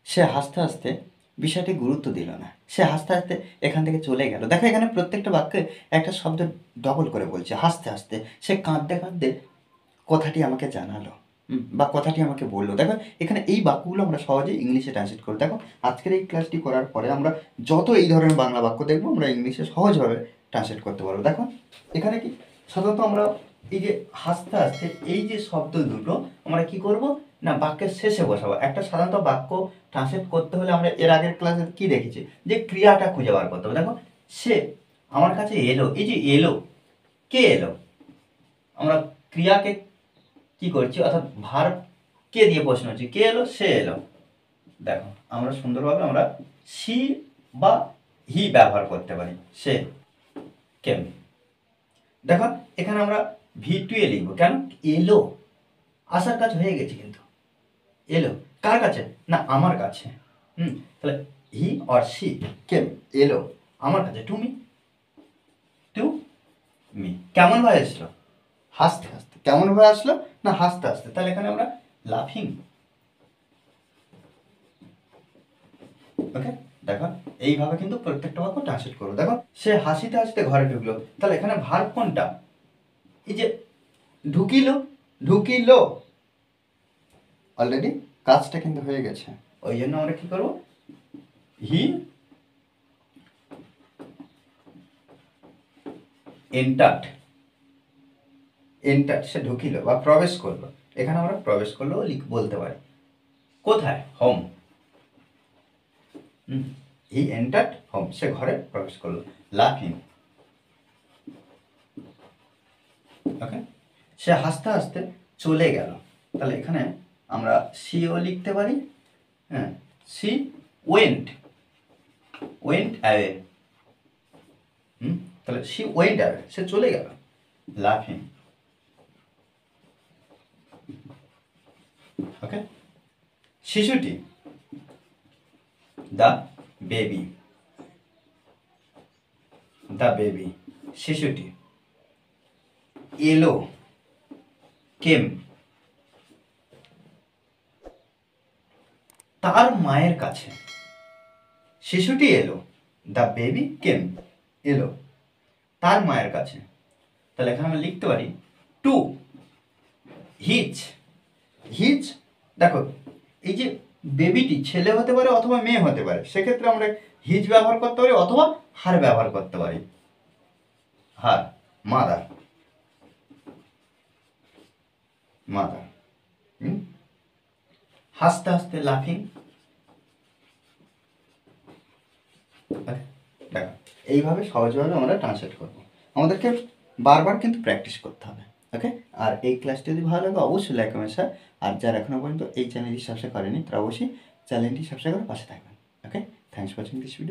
সে হাসতে হাসতে বিষয়টি গুরুত্ব দিল না। সে হাসতে হাসতে এখান থেকে চলে গেল। দেখো এখানে প্রত্যেকটা বাক্যে একটা শব্দ ডবল করে বলছে হাসতে হাসতে। সে কাঁদতে কাঁদতে কথাটি আমাকে জানালো বা কথাটি আমাকে বললো। দেখো এখানে এই বাক্যগুলো আমরা সহজেই ইংলিশে ট্রান্সলেট করব। দেখো আজকের এই ক্লাসটি করার পরে আমরা যত এই ধরনের বাংলা বাক্য দেখবো আমরা ইংলিশে সহজভাবে ট্রান্সলেট করতে পারবো। দেখো এখানে কি সাধারণত আমরা এই যে হাসতে হাসতে এই যে শব্দ দুটো আমরা কি করব না বাক্যের শেষে বসাবো। একটা সাধারণত বাক্য ট্রান্সলেট করতে হলে আমরা এর আগের ক্লাসে কি দেখেছি যে ক্রিয়াটা খুঁজে বার করতে হবে। দেখো সে আমার কাছে এলো, এই যে এলো, কে এলো? আমরা ক্রিয়াকে কি করছি অর্থাৎ ভার্ব কে দিয়ে প্রশ্ন হচ্ছে, কে এলো? সে এলো। দেখো আমরা সুন্দরভাবে আমরা সি বা হি ব্যবহার করতে পারি। সে কেম। দেখো এখানে আমরা V2 লিখবো, কেন? এলো, আসার কাজ হয়ে গেছে, কিন্তু এলো কার কাছে? না আমার কাছে। তাহলে হি অর সি কেম, এলো আমার কাছে, টু মি, টু মি। কেমন ভাবে আসলো? হাসতে হাসতে। কেমন ভাবে আসলো? না হাসতে হাসতে। তাহলে এখানে আমরা লাফিং। ওকে, দেখো এইভাবে কিন্তু প্রত্যেকটা বাক্য ট্রান্সলেট করো। দেখো সে হাসিতে হাসিতে ঘরে ঢুকলো, তাহলে এখানে ভার্ব কোনটা? এই যে ঢুকিলো, ঢুকিলো অলরেডি কাজটা কিন্তু হয়ে গেছে। ওই জন্য আমরা কি করবো, হি এন্টার্ড। এন্টার সে ঢুকিলো বা প্রবেশ করলো। এখানে আমরা প্রবেশ করলো বলতে পারি। কোথায়? হোম। হি এন্টার্ড হোম, সে ঘরে প্রবেশ করলো। লাফিং। ওকে, সে হাসতে হাসতে চলে গেল। তাহলে এখানে আমরা সিও লিখতে পারি। হ্যাঁ, সি ওয়েন্ট, ওয়েন্ট অ্যাওয়ে। তাহলে সি ওয়েন্ট অ্যাওয়ে, সে চলে গেল। লাফিং। ওকে, শিশুটি, দ্য বেবি, দ্য বেবি, শিশুটি। এলো, কেম, তার মায়ের কাছে। শিশুটি এলো, দ্য বেবি কেম, এলো তার মায়ের কাছে। তাহলে এখানে আমরা লিখতে পারি টু হিজ। হিজ, দেখো এই যে বেবিটি ছেলে হতে পারে অথবা মেয়ে হতে পারে, সেক্ষেত্রে আমরা হিজ ব্যবহার করতে পারি অথবা হার ব্যবহার করতে পারি। হার, মাদার, মাদার। হাসতে হাসতে লাফিং। দেখো এইভাবে সহজভাবে আমরা ট্রান্সলেট করবো। আমাদেরকে বারবার কিন্তু প্র্যাকটিস করতে হবে। ওকে, আর এই ক্লাসটি যদি ভালো লাগে অবশ্যই লাইক কমেন্ট শেয়ার। আর যারা এখনো পর্যন্ত এই চ্যানেলটি সাবস্ক্রাইব করেনি তারা অবশ্যই চ্যানেলটি সাবস্ক্রাইব করে পাশে থাকবেন। Okay, thanks for watching this video.